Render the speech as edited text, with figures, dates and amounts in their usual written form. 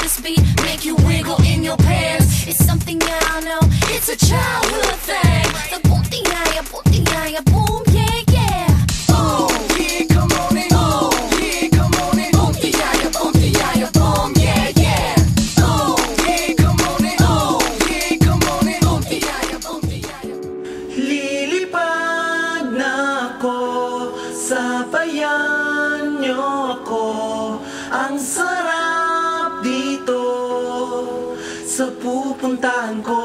this beat make you wiggle in your pants. It's something I know, it's a childhood thing. The boom, the yaya, boom, yeah, yeah. Boom, yeah, come on in. Boom, yeah, come on in. Boom, the yaya, boom, yeah, yeah. Boom, yeah, come on in. Boom, yeah, come on in. Boom, the yaya, boom, the yaya. Lilipad na ako, sabayan niyo ako. Ang sarap dito sa pupuntahan ko.